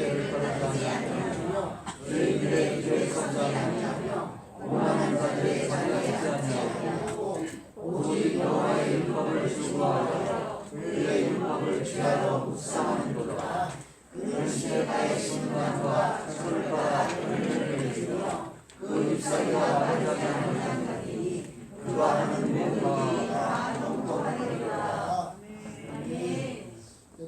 죄를 떠나지 아니하며 의인들의 길을 걷지 아니하며 오만한 자들의 자리에 앉지 아니하고 오직 여호와의 율법을 추구하여 그의 율법을 취하여 묵상하는도다. 그는 시냇가의 순간과 철과 은을 내주며 그 잎사귀가 마르지 않는 자들이 그가 하는 모든 일이 다 영통하리로다.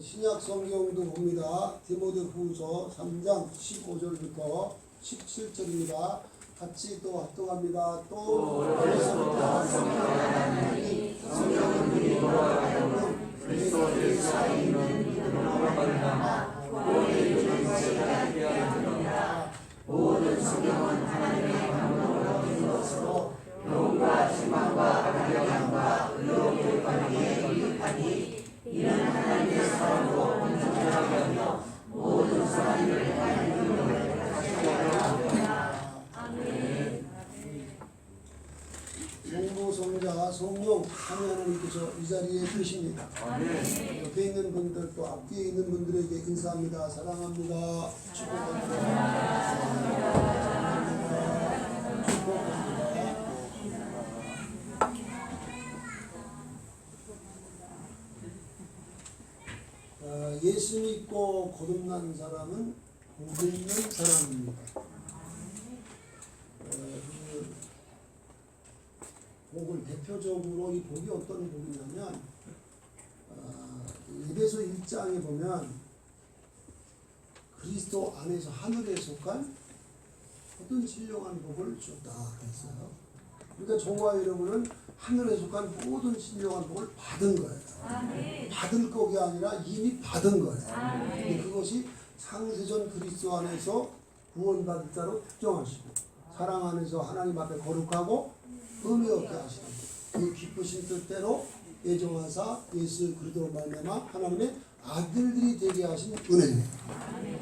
신약 성경도 봅니다. 디모데후서 3장 15절부터 17절입니다. 같이 또 합독합니다. 또 어려서부터 성경을 알았나니 성경은 우리로 하여금 그리스도 예수 안에 있는 믿음으로 말미암아 구원의 유전자를 알게 하였느니라. 모든 성경은 하나님의 감동을 얻은 것으로 교훈과 책망과 강령과 의로 교육하기에 유익하니 이는 하나님의 사랑으로 온전하게 하며 모든 사람을 행하는 능력을 가지게 하였느니라. 아멘. 성부성자 성령 하나님께서 이 자리에 계십니다. 아멘. 옆에 있는 분들 또 앞뒤에 있는 분들에게 인사합니다. 사랑합니다. 축복합니다. 축복합니다. 예수 믿고 거듭난 사람은 복 있는 사람입니다. 복을 대표적으로 이 복이 어떤 복이냐면 에베소 1장에 보면 그리스도 안에서 하늘에 속한 어떤 신령한 복을 줬다 그랬어요. 그러니까 저와 여러분은 하늘에 속한 모든 신령한 복을 받은 거예요. 아멘. 받을 거게 아니라 이미 받은 거예요. 그것이 창세전 그리스도 안에서 구원받을 자로 특정하시고 사랑 안에서 하나님 앞에 거룩하고 의미 없게 하시는 그 기쁘신 뜻대로 애정하사 예수 그리스도로 말미암아 하나님의 아들들이 되게 하신 은혜입니다.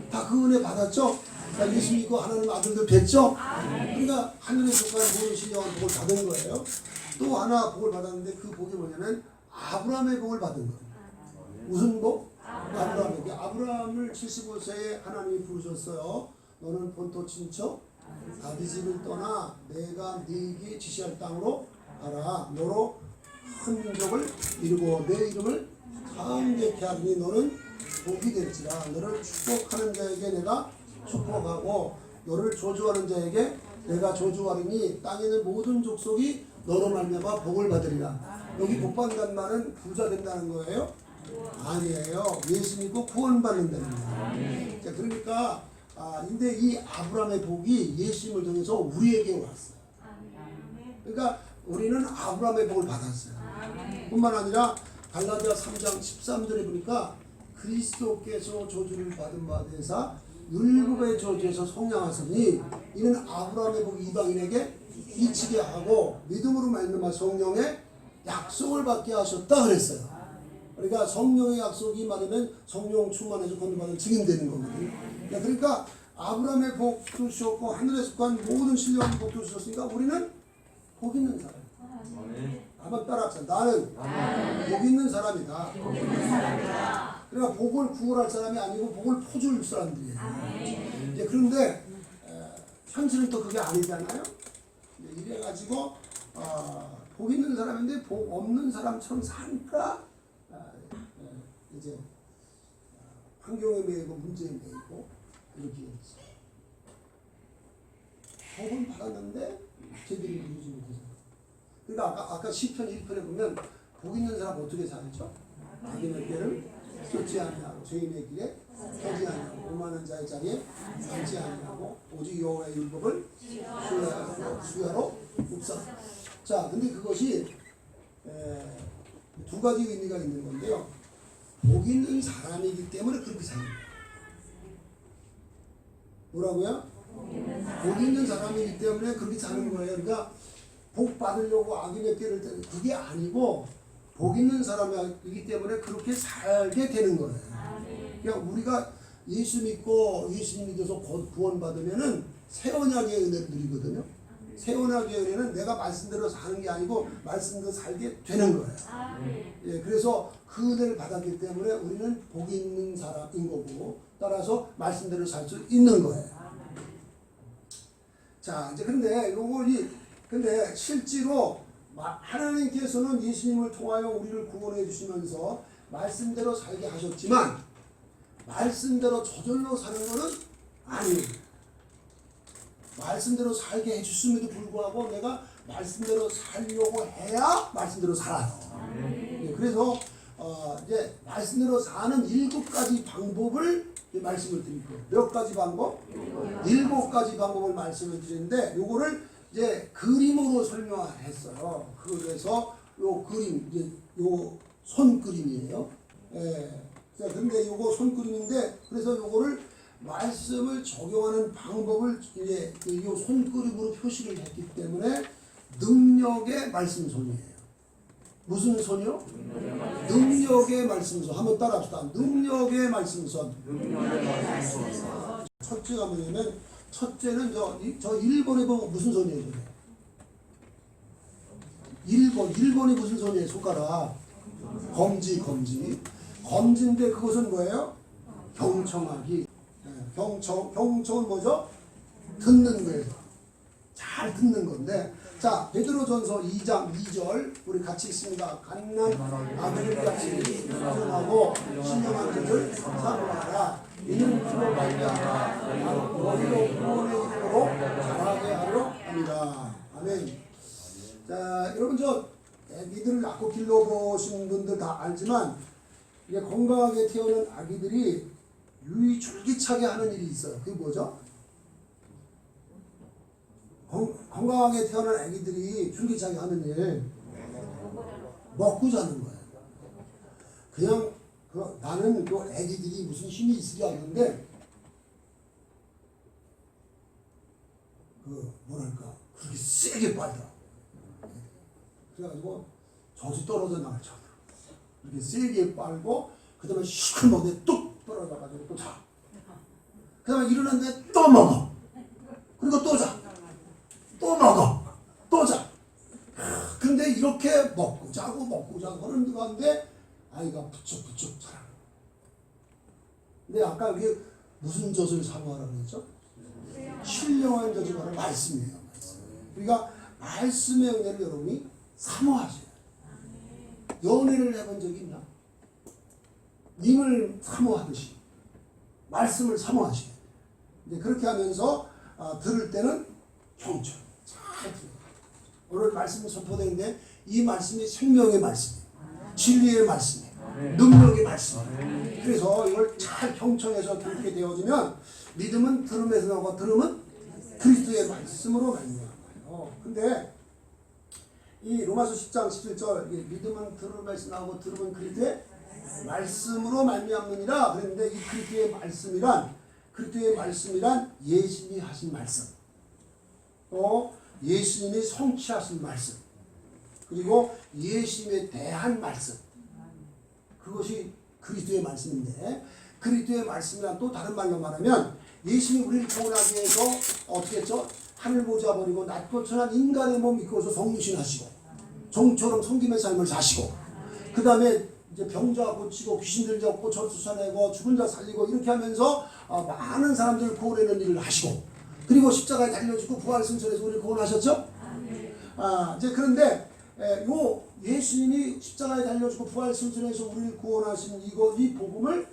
다 그 은혜 받았죠? 그러니까 예수 믿고 하나님 아들들 뵀죠? 그러니까 하늘에 속한 모든 신령한 복을 받은 거예요. 또 하나 복을 받았는데 그 복이 뭐냐면 아브라함의 복을 받은 거예요. 무슨 복? 아브라함에게. 아브라함을 75세에 하나님이 부르셨어요. 너는 본토 친척 아비 집을 떠나 내가 네게 지시할 땅으로 가라. 너로 큰 민족을 이루고 내 이름을 강대케 하리니 너는 복이 될지라. 너를 축복하는 자에게 내가 축복하고 너를 저주하는 자에게 내가 저주하리니 땅에 있는 모든 족속이 너로 말미암아 복을 받으리라. 여기 복 받는다는 말은 부자 된다는 거예요? 아니에요. 예수 믿고 구원받는다는 거예요. 자, 그러니까 근데 이 아브라함의 복이 예수님을 통해서 우리에게 왔어요. 그러니까 우리는 아브라함의 복을 받았어요. 뿐만 아니라 갈라디아 3장 13절에 보니까 그리스도께서 저주를 받은 바 되사 율법의 저주에서 속량하시니 이는 아브라함의 복이 이방인에게 미치게 하고 믿음으로 말미암아 성령의 약속을 받게 하셨다 그랬어요. 그러니까 성령의 약속이 말하면 성령 충만해서 건너받은 증인되는 거거든요. 그러니까 아브라함의 복도 주셨고 하늘에 속한 모든 신령한 복도 주셨으니까 우리는 복 있는 사람. 한번 따라합시다. 나는 복 있는 사람이다. 그러니까 복을 구원할 사람이 아니고 복을 퍼줄 사람들이에요. 이제 그런데 현실은 또 그게 아니잖아요. 이래가지고 복 있는 사람인데 복 없는 사람처럼 사니까 이제 환경에 매이고 문제에 매이고 이렇게 됐어요. 복은 받았는데 제대로 이루지 못해서. 그러니까 아까 시편 1편에 보면 복 있는 사람 어떻게 살죠? 악인의 길을 쫓지 아니하고 죄인의 길에 서지 아니하고 오만한 자의 자리에 앉지 아니하고 오직 여호와의 율법을 수야로 묵상. 자, 근데 그것이 두 가지 의미가 있는 건데요. 복 있는 사람이기 때문에 그렇게 사는 거예요. 뭐라고요? 복 있는 사람이기 때문에 그렇게 사는 거예요. 그러니까 복 받으려고 악인의 길을 때는 그게 아니고 복 있는 사람이기 때문에 그렇게 살게 되는 거예요. 그러니까 우리가 예수 믿고 예수 믿어서 구원받으면은 새 언약의 은혜를 누리거든요. 새 언약의 은혜는 내가 말씀대로 사는 게 아니고 말씀대로 살게 되는 거예요. 예, 그래서 그 은혜를 받았기 때문에 우리는 복이 있는 사람인 거고 따라서 말씀대로 살 수 있는 거예요. 자, 이제 근데 근데 실제로 하나님께서는 예수님을 통하여 우리를 구원해 주시면서 말씀대로 살게 하셨지만 말씀대로 저절로 사는 것은 아니에요. 말씀대로 살게 해주심에도 불구하고 내가 말씀대로 살려고 해야 말씀대로 살아요. 네, 그래서 이제 말씀대로 사는 7가지 방법을 말씀을 드릴 거예요. 몇 가지 방법? 7가지 방법을 말씀을 드리는데 요거를 이제 그림으로 설명했어요. 그래서 요 그림 이제 요 손그림이에요. 예. 근데 요거 손그림인데 그래서 요거를 말씀을 적용하는 방법을 이제 이 손그림으로 표시를 했기 때문에 능력의 말씀손이에요. 무슨 손이요? 능력의 말씀손. 한번 따라합시다. 능력의 말씀손. 첫째가 뭐냐면 첫째는 저 1번에 보면 무슨 손이에요? 1번이 무슨 손이에요? 손가락. 검지인데 그것은 뭐예요? 경청하기. 경청은 뭐죠? 듣는 거예요. 잘 듣는 건데. 자, 베드로전서 2장 2절 우리 같이 있습니다. 갓난 아들같이 순종하고 신령한 자를 사모하라. 이는 그로 말미암아 너희로 구원의 이름으로 자라게 하려 합니다. 아멘. 자, 여러분 저 애기들을 낳고 길러보신 분들 다 알지만 이게 건강하게 태어난 아기들이 유유줄기차게 하는 일이 있어요. 그게 뭐죠? 건강하게 태어난 아기들이 줄기차게 하는 일 먹고 자는 거예요. 그냥 나는 그 아기들이 무슨 힘이 있으리 하는데 뭐랄까 그렇게 세게 빨더라. 그래가지고 젖이 떨어져 나갈 정도로 이렇게 세게 빨고 그 다음에 시큰하게 뚝 떨어져가지고 또 자. 그 다음에 일어났는데 또 먹어. 그리고 또 자. 또 먹어. 또 자. 근데 이렇게 먹고 자고 하는 가운데 아이가 부쩍부쩍 자라. 근데 아까 이게 무슨 젖을 사모하라고 했죠? 신령한 젖을 말하는 말씀이에요. 그러니까 말씀의 은혜를 여러분이 사모하세요. 연애를 해본 적이 있나? 님을 사모하듯이 말씀을 사모하시게. 근데 그렇게 하면서 들을 때는 경청 잘 들어요. 오늘 말씀이 선포되는데 이 말씀이 생명의 말씀이에요. 진리의 말씀이에요. 능력의 말씀이에요. 그래서 이걸 잘 경청해서 듣게 되어지면 믿음은 들음에서 나오고 들음은 그리스도의 말씀으로 말미암아요. 근데 이 로마서 10장 17절 믿음은 들음에서 나오고 들음은 그리스도의 말씀으로 말미암느니라. 그런데 이 그리스도의 말씀이란 예수님이 하신 말씀, 또 예수님이 성취하신 말씀, 그리고 예수님에 대한 말씀, 그것이 그리스도의 말씀인데 그리스도의 말씀이란 또 다른 말로 말하면 예수님이 우리를 구원하기 위해서 어떻게 했죠? 하늘 보좌 버리고 낮고 천한 인간의 몸 입고서 성육신하시고 종처럼 섬김의 삶을 사시고 그 다음에 이제 병자 고치고 귀신 들잡고 쫓아내고 죽은 자 살리고 이렇게 하면서 많은 사람들을 구원하는 일을 하시고 그리고 십자가에 달려주고 부활 승천해서 우리를 구원하셨죠? 이제 그런데 요 예수님이 십자가에 달려주고 부활 승천해서 우리를 구원하신 이 복음을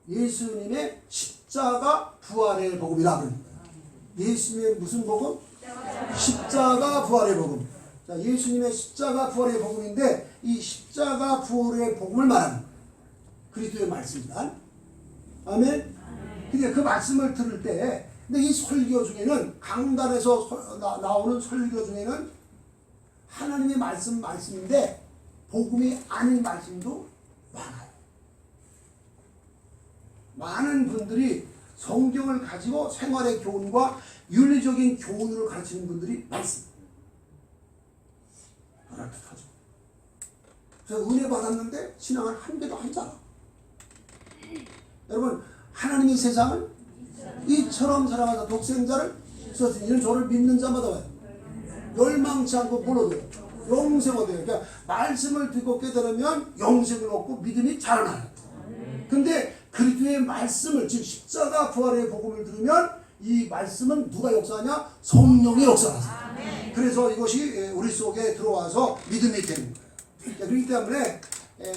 예수님의 십자가 부활의 복음이라 그럽니다. 예수님의 무슨 복음? 십자가 부활의 복음. 자, 예수님의 십자가 부활의 복음인데 이 십자가 부활의 복음을 말하는 거예요. 그리스도의 말씀입니다. 아멘. 근데 그 말씀을 들을 때 근데 이 설교 중에는 강단에서 나오는 설교 중에는 하나님의 말씀인데 복음이 아닌 말씀도 많아요. 많은 분들이 성경을 가지고 생활의 교훈과 윤리적인 교훈을 가르치는 분들이 많습니다. 그렇듯하죠. 그래서 은혜 받았는데 신앙을 한 개도 안 자라. 여러분 하나님이 세상을 이처럼 사랑하사 독생자를 주셨으니 이는 저를 믿는 자마다 와요. 멸망치 않고 뭘 얻어요? 영생을 얻어요. 그러니까 말씀을 듣고 깨달으면 영생을 얻고 믿음이 자라나요. 근데 그리스도의 말씀을 즉 십자가 부활의 복음을 들으면 이 말씀은 누가 역사하냐? 성령이 역사하세요. 그래서 이것이 우리 속에 들어와서 믿음이 되는 거예요. 그렇기 때문에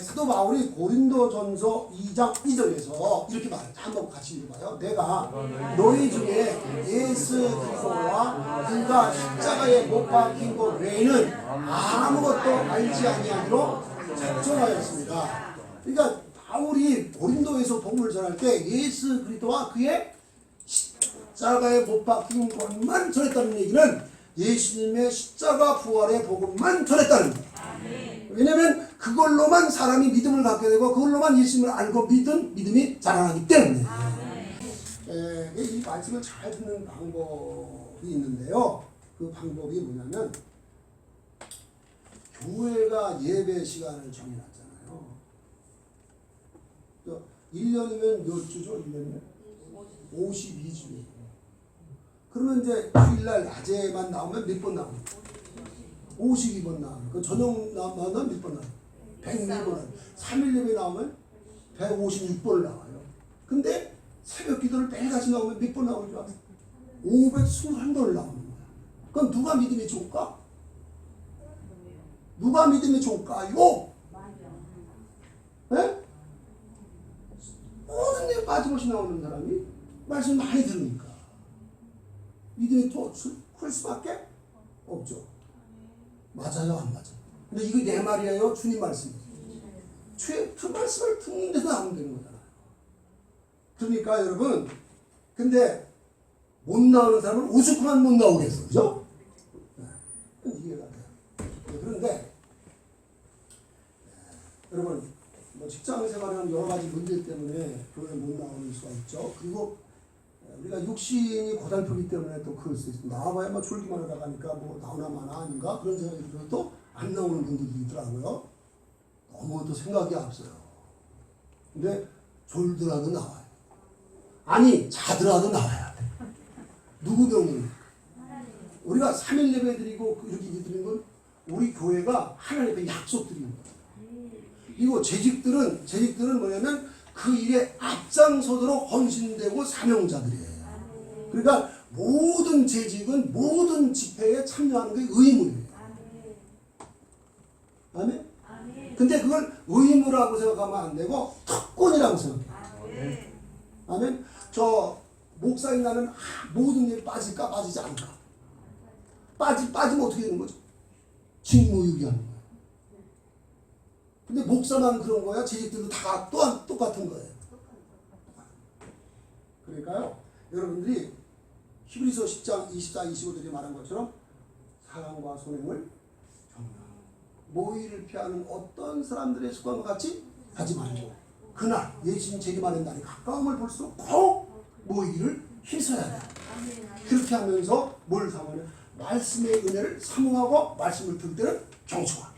사도 바울이 고린도전서 2장 2절에서 이렇게 말해요. 한번 같이 읽어봐요. 내가 너희 중에 예수 그리스도와 그가 십자가에 못 박힌 것 외에는 아무것도 알지 아니하기로 작정하였습니다. 그러니까 바울이 고린도에서 복음을 전할 때 예수 그리스도와 그의 십자가에 못 박힌 것만 전했다는 얘기는 예수님의 십자가 부활의 복음만 전했다는 거예요. 왜냐하면 그걸로만 사람이 믿음을 갖게 되고 그걸로만 예수님을 알고 믿음이 자라나기 때문에 이 말씀을 잘 듣는 방법이 있는데요. 그 방법이 뭐냐면 교회가 예배 시간을 정해놨잖아요. 1년이면 몇 주죠? 1년이면 52주. 그러면 이제 주일날 낮에만 나오면 몇 번 나옵니까? 52번 나오면 그 저녁 나오면 몇 번 나와요? 104번. 3일 예배 나오면 156번을 나와요. 근데 새벽 기도를 매일같이 나오면 몇 번 나오는 줄 아세요? 521번을 나오는 거야. 그럼 누가 믿음이 좋을까? 누가 믿음이 좋을까요? 네? 모든 데 빠짐없이 나오는 사람이 말씀 많이 들으니까 믿음이 더 클 수밖에 없죠. 맞아요, 안 맞아요? 근데 이거 내 말이에요, 주님 말씀이에요. 그 말씀을 듣는 데서 나오면 되는 거잖아요. 그러니까 여러분, 근데 못 나오는 사람은 우스꽝만 못 나오겠어, 그죠? 네, 이해가 돼요. 그런데 여러분, 뭐 직장 생활하는 여러 가지 문제 때문에 교회에 못 나오는 수가 있죠. 그리고 우리가 육신이 고달프기 때문에 또 그럴 수 있습니다. 나와봐야 뭐 졸기만 하다 가니까 뭐 나오나 마나 아닌가 그런 생각이 들어서 또 안 나오는 분들도 있더라고요. 너무 또 생각이 앞서요. 근데 졸더라도 나와요. 아니 자더라도 나와야 돼. 누구 병입니까? 우리가 3일 예배 드리고 이렇게 드리는 건 우리 교회가 하나님의 약속 드리는 거예요. 그리고 재직들은 뭐냐면 그 일에 앞장서도록 헌신되고 사명자들이에요. 그러니까 모든 재직은 모든 집회에 참여하는 게 의무예요. 아멘? 근데 그걸 의무라고 생각하면 안 되고 특권이라고 생각해요. 아멘? 저 목사인 나는 모든 일에 빠질까 빠지지 않을까? 빠지면 어떻게 되는 거죠? 직무유기하는 거예요. 근데 목사만 그런 거야? 재직들도 다 또한 똑같은 거예요. 그러니까요, 여러분들이 히브리서 10장 24, 25절에 말한 것처럼 사랑과 선행을 경외하고 모의를 피하는 어떤 사람들의 습관과 같이 하지 말고 그날 예수님 재림하는 날이 가까움을 볼수록 꼭 모이기를 힘써야 돼요. 그렇게 하면서 뭘 사모하냐? 말씀의 은혜를 사모하고 말씀을 들을 때는 경청하고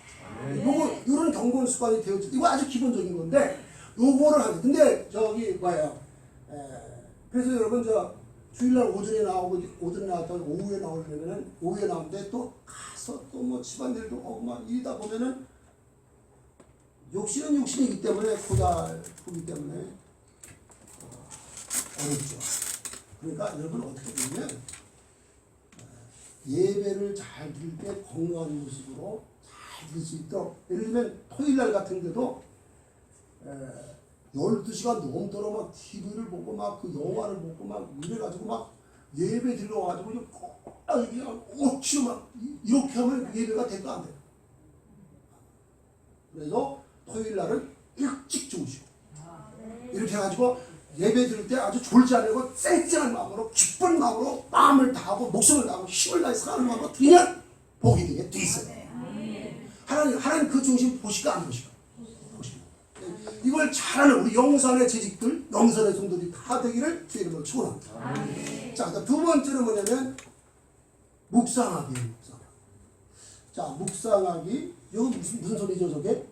이런 경건 습관이 되어져. 이거 아주 기본적인 건데 요거를 하죠. 근데 저기 뭐예요? 그래서 여러분 저 주일날 오전에 나오고 오전에 나왔다가 오후에 나오려면은 오후에 나오는데 또 가서 또 뭐 집안일도 하고 막 일다 보면은 욕심은 욕심이기 때문에 고달프기 때문에 어렵죠. 그러니까 여러분 어떻게 보면 예배를 잘 드릴 때 건강한 모습으로 잘 드릴 수 있도록 예를 들면 토요일날 같은 데도 12시간 넘도록 막 TV를 보고 막 그 영화를 보고 막 이래가지고 막 예배 들어가지고 그냥 억지로 막 이렇게 하면 예배가 될까 안 돼요. 그래서 토요일 날은 일찍 주무시고 이렇게 해가지고 예배 드릴 때 아주 졸지 않고 쌩쌩한 마음으로 기쁜 마음으로 마음을 다하고 목숨을 다하고 힘을 다해 사는 마음으로 드리면 복이 되게 돼 있어요. 하나님 그 중심 보실까 안 보실까? 보십니다. 이걸 잘하는 우리 영산의 재직들, 영산의 성도들이 다 되기를 주의 이름으로 축원합니다. 자, 두 번째는 뭐냐면 묵상하기예요. 자, 묵상하기. 이거 무슨 소리죠, 저게?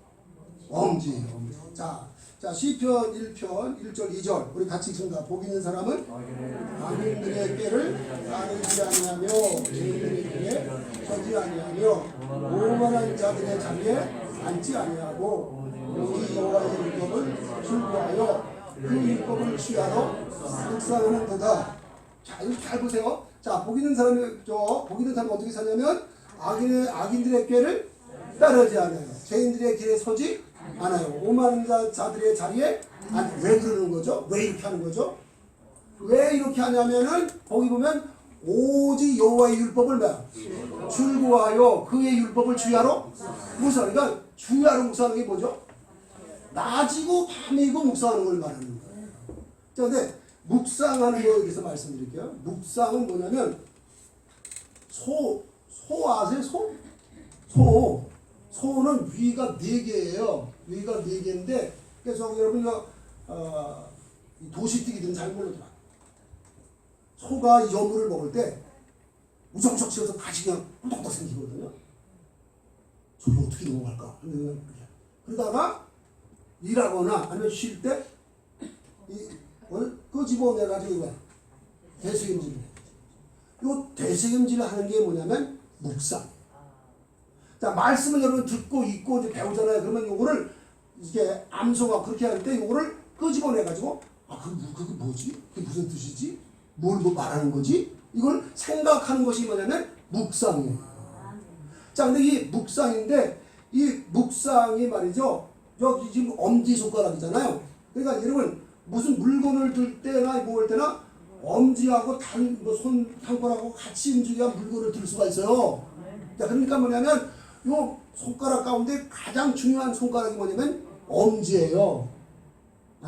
엄지예요. 자, 시편 1편 1절 2절 우리 같이 읽습니다. 복 있는 사람은 악인들의 꾀를 따르지 아니하며 죄인들의 길에 서지 아니하며 오만한 자들의 자리에 앉지 아니하고 여기 여호와의 율법을 즐거워하여 그 율법을 취하러 묵상하는 도다. 자, 이거 잘 보세요. 자, 복 있는 사람이 어떻게 사냐면 악인들의 꾀를 따르지 않아요. 죄인들의 길에 서지 않아요. 오만한 자들의 자리에 왜 그러는 거죠? 왜 이렇게 하는 거죠? 왜 이렇게 하냐면은 거기 보면 오직 여호와의 율법을 출구하여 그의 율법을 주야로 묵상. 그러니까 주야로 묵상하는 게 뭐죠? 낮이고 밤이고 묵상하는 걸 말하는 거예요. 자, 근데 묵상하는 거에 대해서 말씀드릴게요. 묵상은 뭐냐면 소 아세요? 소는 위가 4개예요. 위가 4개인데 그래서 여러분 도시뛰기들은 잘 모르더라. 소가 여물을 먹을 때 우적우적 치어서 가시 그냥 꿀떡꿀떡 생기거든요. 저기 어떻게 넘어갈까? 그러다가 일하거나 아니면 쉴 때 끄집어내가지고 대책임질. 요 대책임질을 하는 게 뭐냐면 묵상. 자, 말씀을 여러분 듣고 읽고 이제 배우잖아요. 그러면 요거를 이렇게 암송하고 그렇게 할 때 요거를 끄집어내가지고 그게 뭐지? 그게 무슨 뜻이지? 뭘 말하는 거지? 이걸 생각하는 것이 뭐냐면 묵상이에요. 자, 근데 이 묵상인데 이 묵상이 말이죠. 여기 지금 엄지손가락이잖아요. 그러니까 여러분 무슨 물건을 들 때나 뭘 때나 엄지하고 손 손가락하고 같이 움직여야 물건을 들 수가 있어요. 자, 그러니까 뭐냐면 요 손가락 가운데 가장 중요한 손가락이 뭐냐면 엄지예요.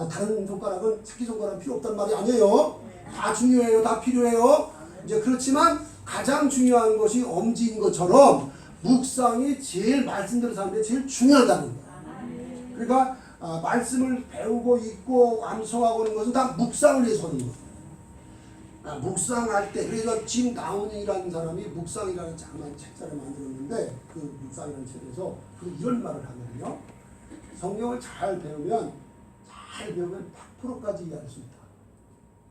다른 손가락은 새끼손가락은 필요 없단 말이 아니에요. 다 중요해요. 다 필요해요. 이제 그렇지만 가장 중요한 것이 엄지인 것처럼 묵상이 제일 말씀대로 사는데 제일 중요하다는 거예요. 그러니까 말씀을 배우고 읽고 암송하고 하는 것은 다 묵상을 위해서 하는 거예요. 묵상할 때 그래서 짐 다운이라는 사람이 묵상이라는 자그마한 책자를 만들었는데 그 묵상이라는 책에서 이런 말을 하거든요. 성경을 잘 배우면 100%까지 이해할 수 있다.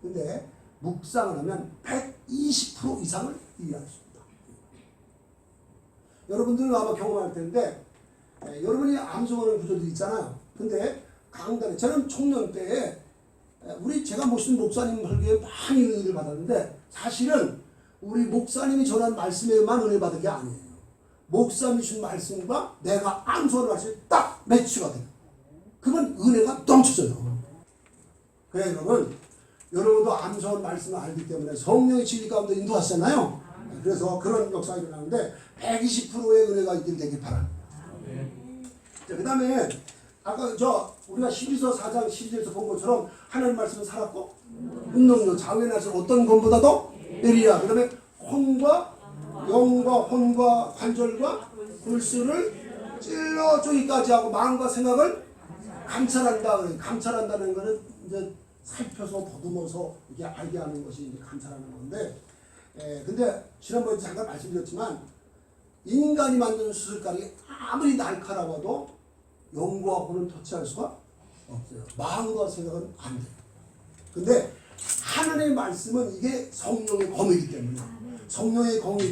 근데 묵상을 하면 120% 이상을 이해할 수 있다. 여러분들은 아마 경험할 텐데 여러분이 암송하는 구절도 있잖아요. 근데 강단에 저는 청년 때에 제가 모신 목사님 설교에 많이 은혜를 받았는데 사실은 우리 목사님이 전한 말씀에만 은혜 받은 게 아니에요. 목사님이 준 말씀과 내가 암송하는 말씀이 딱 매치가 돼요. 그건 은혜가 넘쳐져요. 그래 여러분도 암송한 말씀을 알기 때문에 성령의 진리 가운데 인도하시잖아요. 그래서 그런 역사가 일어나는데 120%의 은혜가 있게 되길 바랍니다. 자, 그 다음에 아까 우리가 12서 4장 12절에서 본 것처럼 하나님 말씀은 살았고 운동력 자유의 날은 어떤 것보다도 내리라. 그 다음에 영과 혼과 관절과 골수를 찔러 쪼기까지 하고 마음과 생각을 감찰한다. 감찰한다는 것은 이제 살펴서 더듬어서 이게 알게 하는 것이 이제 감찰하는 건데, 근데 지난번에 잠깐 말씀드렸지만 인간이 만든 수술가락이 아무리 날카로워도 영과 혼은 터치할 수가 없어요. 마음과 생각은 안 돼요. 근데 하나님의 말씀은 이게 성령의 검이기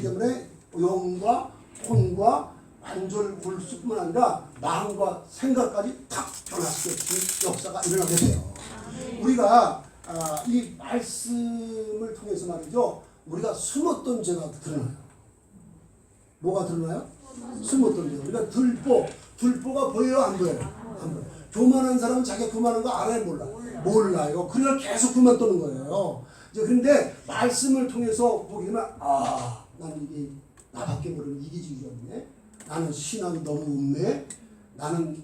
때문에 영과 혼과 관절 골수뿐만 아니라 마음과 생각까지 탁 변화시켜주는 역사가 일어나게 돼요. 우리가 이 말씀을 통해서 말이죠. 우리가 숨었던 죄가 드러나요. 뭐가 드러나요? 숨었던 죄. 우리가 들보가 보여요? 안 보여요? 안 보여요. 교만한 사람은 자기가 교만한 거 알아요? 몰라요. 그러니까 계속 그만 떠는 거예요. 그런데 말씀을 통해서 보게 되면 나는 이게 나밖에 모르는 이기주의였네. 나는 신앙이 너무 없네. 나는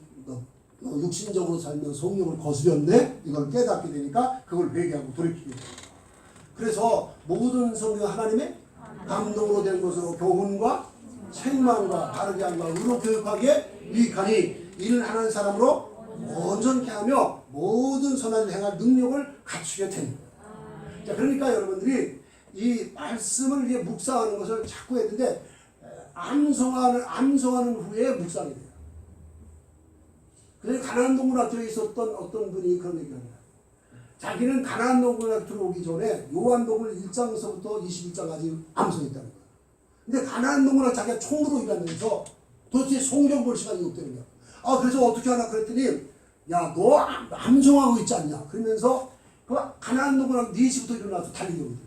육신적으로 살면 성령을 거스렸네. 이걸 깨닫게 되니까 그걸 회개하고 돌이키게 돼요. 그래서 모든 성경 하나님의 감동으로 된 것으로 교훈과 책망과 바르게 함과 의로 교육하기에 유익하니 이는 하나님 사람으로 온전케 하며 모든 선한 일을 행할 능력을 갖추게 됩니다. 자, 그러니까 여러분들이 이 말씀을 위해 묵상하는 것을 자꾸 했는데 암송하는 후에 묵상이 돼요. 그래서 가나안 동굴학교에 있었던 어떤 분이 그런 얘기를 합니다. 자기는 가나안 동굴학교 들어오기 전에 요한복음 1장에서부터 21장까지 암송했다는 거예요. 근데 가나안 동굴학교 자기가 총무로 일하면서 도대체 성경 볼 시간이 없다는 거예요. 그래서 어떻게 하나 그랬더니 야, 너 암송하고 있지 않냐? 그러면서 그 가난한 누구랑 4시부터 일어나서 달리거든요.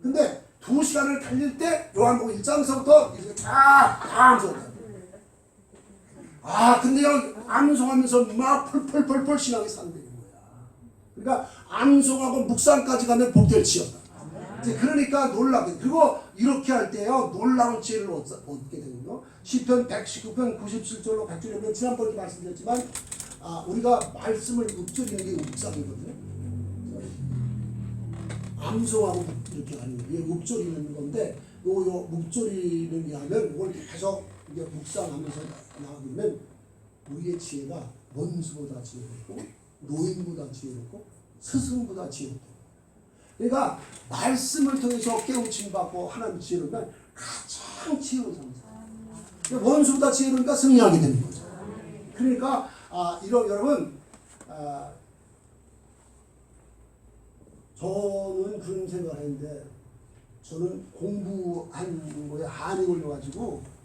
근데 2시간을 달릴 때 요한복음 1장서부터 이제 쫙 암송해요. 근데요, 암송하면서 막 펄펄펄펄 신앙이 산다는 거야. 그러니까 암송하고 묵상까지 가면 복될지어다. 이제 그러니까 놀랍게. 그리고 이렇게 할 때요, 놀라운 지혜를 얻게 되거든요. 시편 119편 97절로 100절이면 지난번에도 말씀드렸지만, 우리가 말씀을 읊조리는 게 묵상이거든요. 암송하고 이렇게 하는 거예요. 이게 읊조리는 건데, 요 묵조리를 위하면 이걸 계속 이게 묵상하면서 나가면 우리의 지혜가 원수보다 지혜롭고 노인보다 지혜롭고 스승보다 지혜롭고. 그러니까 말씀을 통해서 깨우침 받고 하나님 지혜로면 가장 지혜로운 사람. 원수보다 지혜로우니까 승리하게 되는 거죠. 그러니까 여러분 저는 그런 생각을 했는데, 저는 공부한 거에 한이 걸려가지고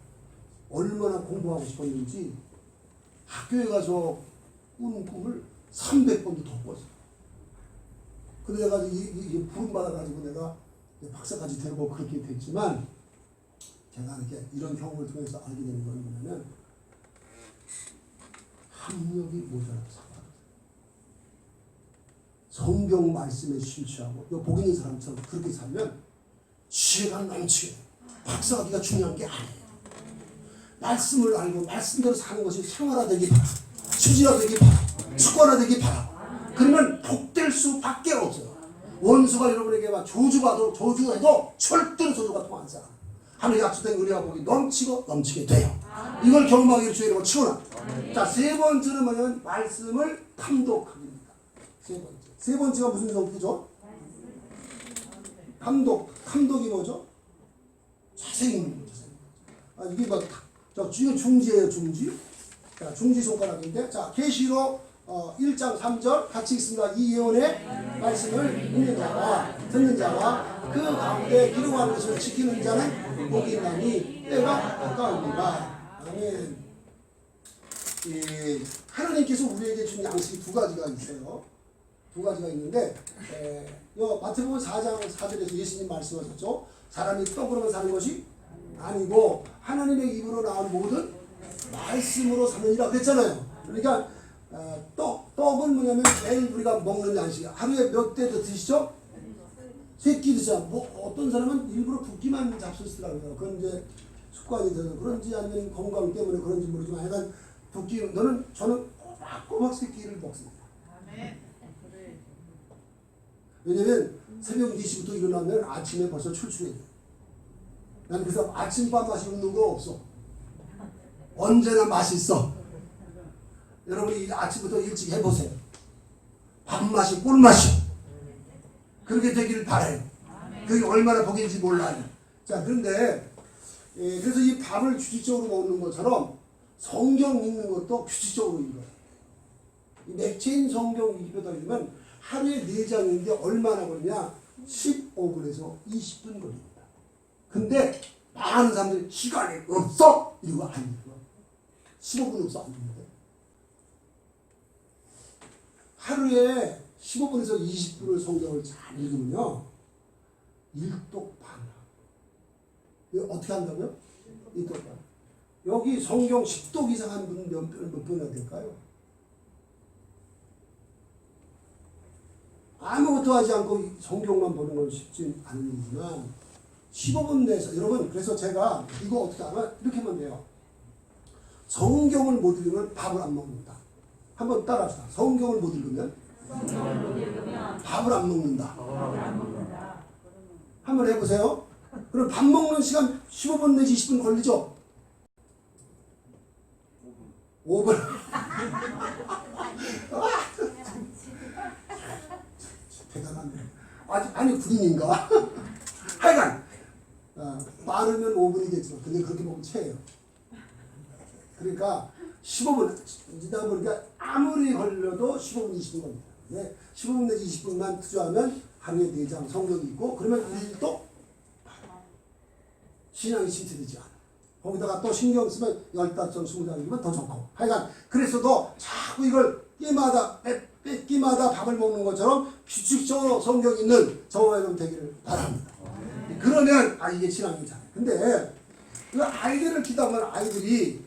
얼마나 공부하고 싶었는지 학교에 가서 꾸는 꿈을 300번도 더 꿨어요. 근데 내가 이 부름 받아가지고 내가 박사까지 되고 그렇게 됐지만, 제가 이렇게 이런 경험을 통해서 알게 되는 건 뭐냐면, 학력이 모자라서 성경 말씀에 심취하고 복 있는 사람처럼 그렇게 살면 지혜가 넘치게. 박사가 중요한 게 아니에요. 말씀을 알고 말씀대로 사는 것이 생활화되기 바라. 수지화되기 바라. 습관화되기 바라. 그러면 복될 수밖에 없어요. 원수가 여러분에게 막 저주해도 절대로 저주가 통한 사람. 하나님 약속된 은혜와 복이 넘치고 넘치게 돼요. 이걸 경험하기를 주의 이름으로 축원합니다. 자, 세 번째는 뭐냐면 말씀을 탐독합니다. 세 번째가 무슨 성격이죠? 탐독이 뭐죠? 자세히 있는 거죠. 이게 이게 중지예요, 중지. 자, 중지 손가락인데, 자, 계시록 1장 3절 같이 있습니다. 이 예언의 말씀을 읽는 자와 듣는 자와 그 가운데 기록하는 것을 지키는 자는 복이 있나니 때가 가까우니라. 아멘. 하나님께서 우리에게 준 양식이 두 가지가 있어요. 두 가지가 있는데, 마태복음 4장 4절에서 예수님 말씀하셨죠. 사람이 떡으로만 사는 것이 아니고 하나님의 입으로 나온 모든 말씀으로 사느니라 그랬잖아요. 그러니까 떡은 뭐냐면 매일 우리가 먹는 양식. 하루에 몇 대 더 드시죠? 3끼 드시죠. 어떤 사람은 일부러 붓기만 잡수시더라고요. 그건 이제 습관이 돼서 그런지 아니면 건강 때문에 그런지 모르지만 약간 저는 꼬박꼬박 3끼를 먹습니다. 왜냐면 새벽 4시부터 일어나면 아침에 벌써 출출해요. 난 그래서 아침밥 맛이 없는 거 없어. 언제나 맛있어. 여러분이 아침부터 일찍 해보세요. 밥맛이 꿀맛이요. 그렇게 되기를 바라요. 그게 얼마나 복인지 몰라요. 자, 그런데 그래서 이 밥을 규칙적으로 먹는 것처럼 성경 읽는 것도 규칙적으로 읽어요. 맥체인 성경 읽다 보면 하루에 4장인데 얼마나 걸리냐? 15분에서 20분 걸립니다. 근데 많은 사람들이 시간이 없어! 이러고 안 읽어. 15분 없어 안 읽는데. 하루에 15분에서 20분을 성경을 잘 읽으면요. 일독반화. 어떻게 한다고요? 일독반화. 여기 성경 10독 이상 한 분 몇 분이나 될까요? 아무것도 하지 않고 성경만 보는 건 쉽지 않지만 15분 내에서 여러분, 그래서 제가 이거 어떻게 하면 이렇게 하면 돼요. 성경을 못 읽으면 밥을 안 먹는다. 한번 따라합시다. 성경을 못 읽으면 밥을 안 먹는다. 한번 해보세요. 그럼 밥 먹는 시간 15분 내지 20분 걸리죠? 5분. 대단하네. 아니 군인인가? 하여간 빠르면 5분이겠지만 근데 그렇게 보면 채예요. 그러니까 15분 지다 보니까 아무리 걸려도 15분 20분 겁니다. 네, 15분 내지 20분만 투자하면 하루에 4장 성경이 있고 그러면 일도 신앙이 침체되지 않아. 거기다가 또 신경 쓰면 15장, 20장이면 더 좋고. 하여간 그래서도 자꾸 이걸 끼마다 밥을 먹는 것처럼 규칙적으로 성경 있는 저와 여러분 되기를 바랍니다. 그러면 이게 신앙이잖아요. 근데 그 아이들을 키다 보면 아이들이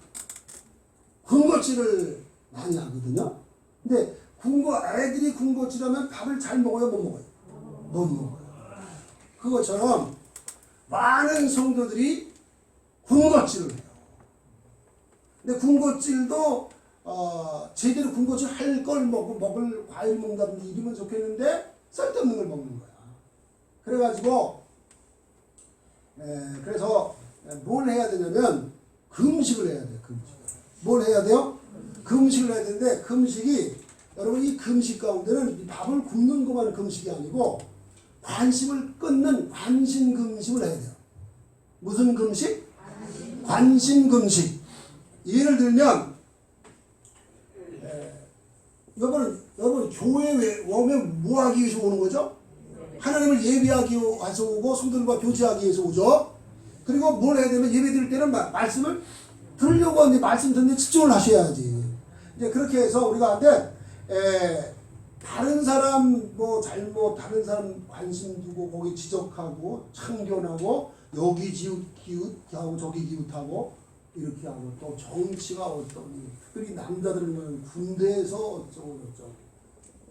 군것질을 많이 하거든요. 근데 애들이 군것질하면 밥을 잘 먹어요, 못 먹어요? 못 먹어요. 그것처럼 많은 성도들이 군것질을 해요. 근데 군것질도 제대로 군것질 할 걸 먹을 과일 먹는다든지 이러면 좋겠는데 쓸데없는 걸 먹는 거야. 그래가지고 그래서 뭘 해야 되냐면 금식을 해야 돼요. 뭘 해야 돼요? 금식을 해야 되는데 금식이 여러분 이 금식 가운데는 이 밥을 굶는 것만 금식이 아니고 관심을 끊는 관심 금식을 해야 돼요. 무슨 금식? 관심 금식. 예를 들면 여러분 교회에 오면 뭐 하기 위해서 오는 거죠? 하나님을 예배하기 위해서 오고 성도들과 교제하기 위해서 오죠. 그리고 뭘 해야 되면 예배 드릴 때는 말씀을 들으려고 하는데 말씀 듣는데 집중을 하셔야지. 이제 그렇게 해서 우리가 다른 사람 잘못 다른 사람 관심 두고 거기 지적하고 참견하고 여기 기웃하고 저기 기웃하고 이렇게 하고 또 정치가 어떠니 특별히 남자들은 군대에서 어쩌고 저쩌고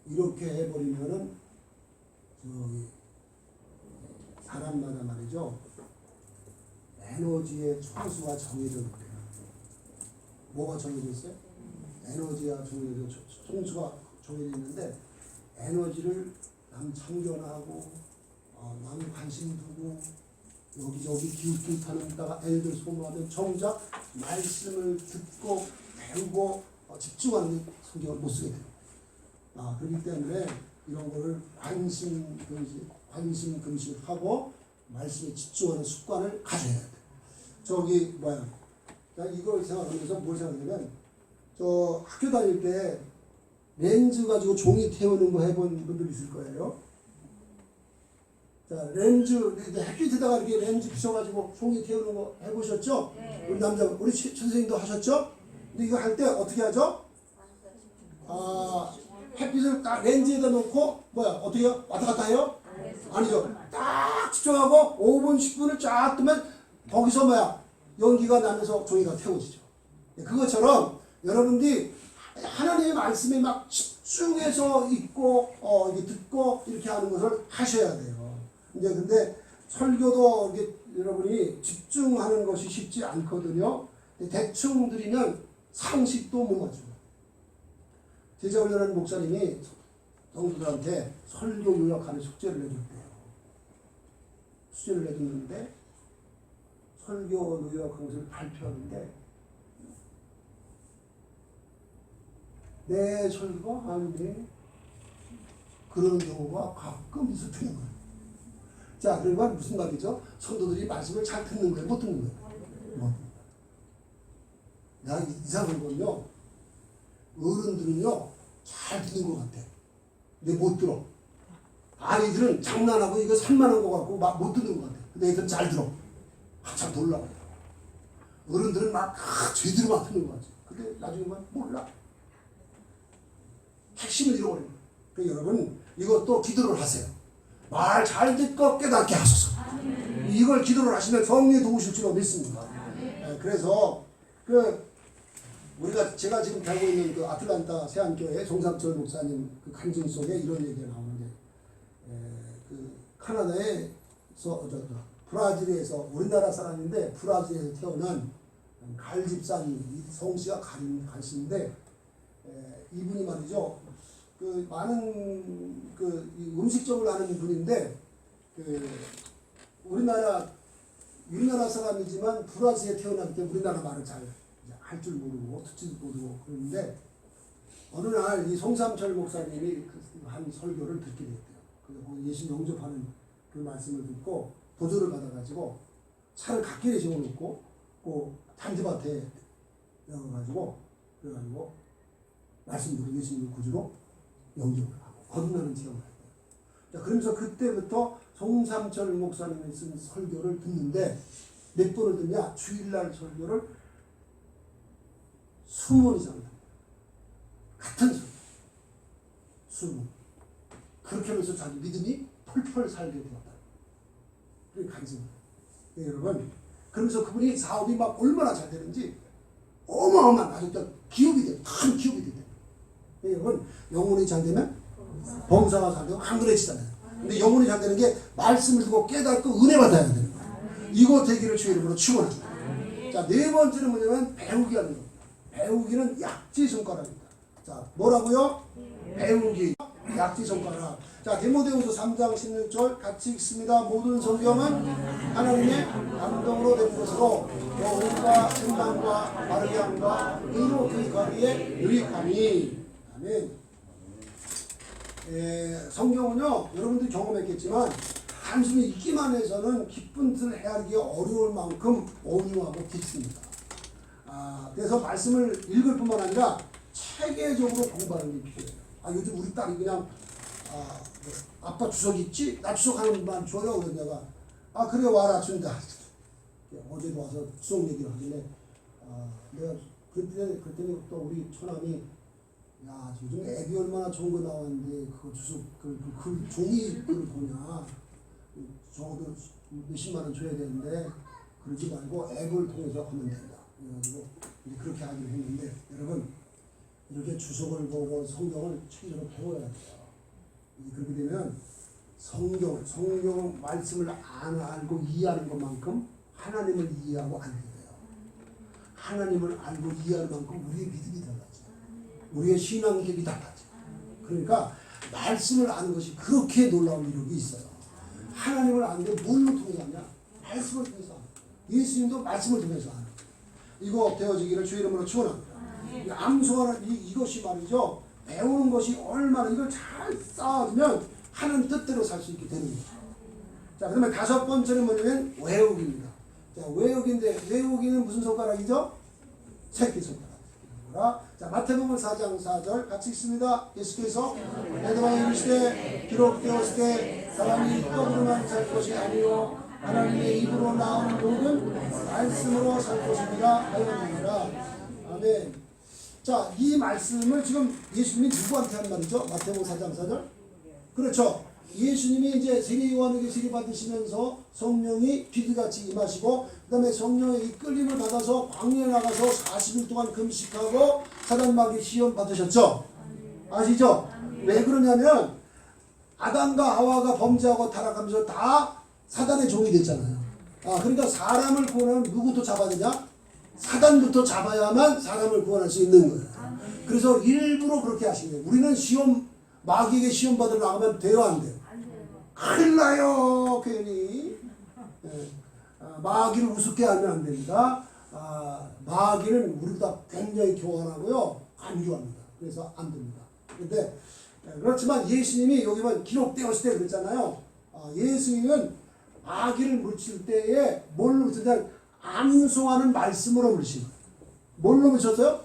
이렇게 해버리면은 사람마다 말이죠 에너지의 총수가 정해져 있대요. 뭐가 정해져 있어요? 에너지가 정해져 총수가 정해져 있는데 에너지를 남 참견하고 남 관심 두고 여기저기 기웃기웃하는 데다가 애들 소모하면 정작 말씀을 듣고 배우고 집중하는 게 성경을 못 쓰게 돼요. 그렇기 때문에 이런 거를 관심 금식을 하고 말씀에 집중하는 습관을 가져야 돼요. 이걸 생각하면서 뭘 생각하냐면 학교 다닐 때 렌즈 가지고 종이 태우는 거 해본 분들 있을 거예요. 자, 렌즈, 햇빛에다가 이렇게 렌즈 비춰가지고 종이 태우는 거 해보셨죠? 네. 우리 선생님도 하셨죠? 근데 이거 할 때 어떻게 하죠? 햇빛을 딱 렌즈에다 놓고, 어떻게 해요? 왔다 갔다 해요? 아니죠. 딱 집중하고 5분, 10분을 쫙 뜨면 거기서 연기가 나면서 종이가 태워지죠. 그것처럼 여러분들이 하나님의 말씀에 막 집중해서 읽고, 이렇게 듣고 이렇게 하는 것을 하셔야 돼요. 근데 설교도 여러분이 집중하는 것이 쉽지 않거든요. 대충 드리면 상식도 못 맞춰요. 제자훈련하는 목사님이 성도들한테 설교 요약하는 숙제를 내줬대요. 숙제를 내줬는데 설교 요약한 것을 발표하는데 내 설교가 아닌데 그런 경우가 가끔 있었던 거예요. 자, 그러니까 무슨 말이죠? 성도들이 말씀을 잘 듣는 거예요? 못 듣는 거예요? 나 이상한 건요. 어른들은요. 잘 듣는 것 같아. 근데 못 들어. 아이들은 장난하고 이거 산만한 것 같고 못 듣는 것 같아. 근데 애들은 잘 들어. 한참 놀라워요. 어른들은 제대로 막 듣는 것 같아. 근데 나중에 몰라. 핵심을 잃어버려요. 그러니까 여러분 이것도 기도를 하세요. 말 잘 듣고 깨닫게 하소서. 이걸 기도를 하시면 성령이 도우실 줄 믿습니다. 그래서 제가 지금 가고 있는 그 아틀란타 세안교회 송삼철 목사님 그 간증 속에 이런 얘기가 나오는데 카나다에서 브라질에서 우리나라 사람인데 브라질에서 태어난 갈집사님 성씨가 갈씨인데 이분이 말이죠. 많은 음식점을 하는 분인데 우리나라 사람이지만 브라질에 태어났기 때문에 우리나라 말을 잘 할 줄 모르고 듣지도 모르고 그러는데 어느 날 이 송삼철 목사님이 한 설교를 듣게 됐대요. 그래서 예수 영접하는 그 말씀을 듣고 도전을 받아가지고 차를 갓길에 세워놓고 단지밭에 넣어가지고 그래가지고 말씀 듣고 예수님을 구주로 영접을 하고 거듭나는 체험을 했대요. 자, 그러면서 그때부터 송삼철 목사님이 쓴 설교를 듣는데 몇 번을 듣냐? 주일날 설교를 20번 이상 듣는 같은 설교 20번. 그렇게 하면서 자기 믿음이 펄펄 살게 되었다. 그게 간증이에요. 네, 여러분. 그러면서 그분이 사업이 막 얼마나 잘 되는지 어마어마한 아주 기업이 돼요. 큰 기업이 돼요. 네, 여러분. 영혼이 잘 되면 범사가 잘 되고 안 그래지잖아요. 근데 영혼이 잘 되는 게 말씀을 듣고 깨닫고 은혜 받아야 되는 거예요. 이거 되기를 주의 이름으로 축원합니다. 자, 네 번째는 뭐냐면 배우기 하는 겁니다. 배우기는 약지 손가락입니다. 자, 뭐라고요? 배우기. 약지 손가락. 자, 디모데후서 3장 16절 같이 읽습니다. 모든 성경은 하나님의 감동으로 된 것으로 교훈과 생각과 바르게 함과 의로 교육하기에 유익하니. 아멘. 성경은요, 여러분들이 경험했겠지만 단순히 읽기만 해서는 깊은 뜻을 헤아리기 어려울 만큼 온유하고 깊습니다. 그래서 말씀을 읽을 뿐만 아니라 체계적으로 공부하는 게 필요해요. 요즘 우리 딸이 그냥 아빠 주석 있지? 나 주석 하나만 줘요. 그래서 내가 그래 와라 준다. 어제도 와서 수업 얘기를 하길래 내가 그랬더니 또 우리 처남이 야 요즘 앱이 얼마나 좋은 거 나왔는데 그거 주석 그 종이 그걸 보냐 적어도 몇십만 원 줘야 되는데 그러지 말고 앱을 통해서 하면 된다. 그래가지고 이제 그렇게 하기로 했는데 여러분 이렇게 주석을 보고 성경을 체계적으로 배워야 돼요. 그렇게 되면 성경 말씀을 안 알고 이해하는 것만큼 하나님을 이해하고 알게 돼요. 하나님을 알고 이해하는 만큼 우리의 믿음이 달라져요. 우리의 신앙력이 달라져요. 그러니까 말씀을 아는 것이 그렇게 놀라운 이력이 있어요. 하나님을 아는데 뭘로 통해서 하냐? 말씀을 통해서 하는 거예요. 예수님도 말씀을 통해서 하는 거예요. 이거 되어지기를 주의 이름으로 축원합니다. 암송하는 이것이 말이죠. 배우는 것이 얼마나 이걸 잘 쌓아두면 하는 뜻대로 살 수 있게 되는 거죠. 자, 그러면 다섯 번째는 뭐냐면 외우기입니다. 자, 외우기는 무슨 손가락이죠? 새끼손가락. 자, 마태복음 4장 4절 같이 읽습니다. 예수께서 베드로에게 이르시되 기록되었을 때 사람이 떡으로만 살 것이 아니요 하나님의 입으로 나온 모든 말씀으로 살 것입니다 하였느니라. 아멘. 자, 이 말씀을 지금 예수님이 누구한테 한 말이죠? 마태복음 4장 4절. 그렇죠. 예수님이 이제 세례 요한에게 세례 받으시면서 성령이 비둘기같이 임하시고 그 다음에 성령의 이끌림을 받아서 광야에 나가서 40일 동안 금식하고 사단마귀 시험 받으셨죠. 아시죠? 왜 그러냐면 아담과 하와가 범죄하고 타락하면서 다 사단의 종이 됐잖아요. 그러니까 사람을 구원하면 누구부터 잡아야 되냐? 사단부터 잡아야만 사람을 구원할 수 있는 거예요. 그래서 일부러 그렇게 하신 거예요. 우리는 마귀에게 시험 받으러 나가면 돼요, 안 돼요? 큰일 나요, 괜히. 마귀를 우습게 하면 안 됩니다. 마귀는 우리보다 굉장히 교활하고요, 안교합니다. 그래서 안 됩니다. 근데 그렇지만 예수님이 여기만 기록되었을 때 그랬잖아요. 예수님은 마귀를 물칠 때에 뭘로 물치냐? 암송하는 말씀으로 물리신 거예요. 뭘로 물으셨어요?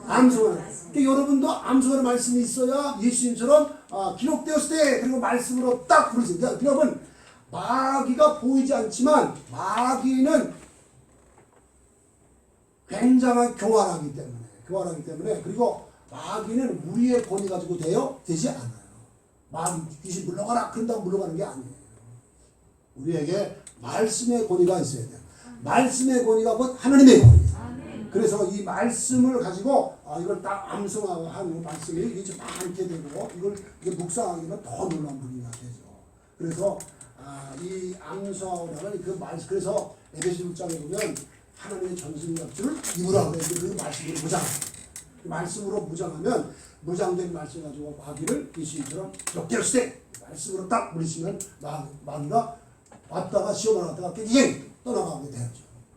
암송하는. 그러니까 여러분도 암송하는 말씀이 있어야 예수님처럼 기록되었을 때 그리고 말씀으로 딱 물으세요. 그러니까 여러분 마귀가 보이지 않지만 마귀는 굉장히 교활하기 때문에 그리고 마귀는 우리의 권위 가지고 되지 않아요. 마귀 귀신 물러가라 그런다고 물러가는 게 아니에요. 우리에게 말씀의 권위가 있어야 돼요. 말씀의 권위가 곧 하나님의 권위예요. 그래서 이 말씀을 가지고 이걸 딱 암송하고 하는 말씀이 이게 많게 되고 이걸 묵상하기는 더 놀라운 분위기가 되죠. 그래서 이 암송하고는 그 말씀 그래서 에베소 6장에 보면 하나님의 전승약주를 입으라 그래서 그 말씀으로 무장합니다. 그 말씀으로 무장하면 무장된 말씀 가지고 마귀를 예수님처럼 역대했을 때 말씀으로 딱 물리시면 마귀가 왔다가 시험을 왔다가 깨지게 떠나가게 되죠.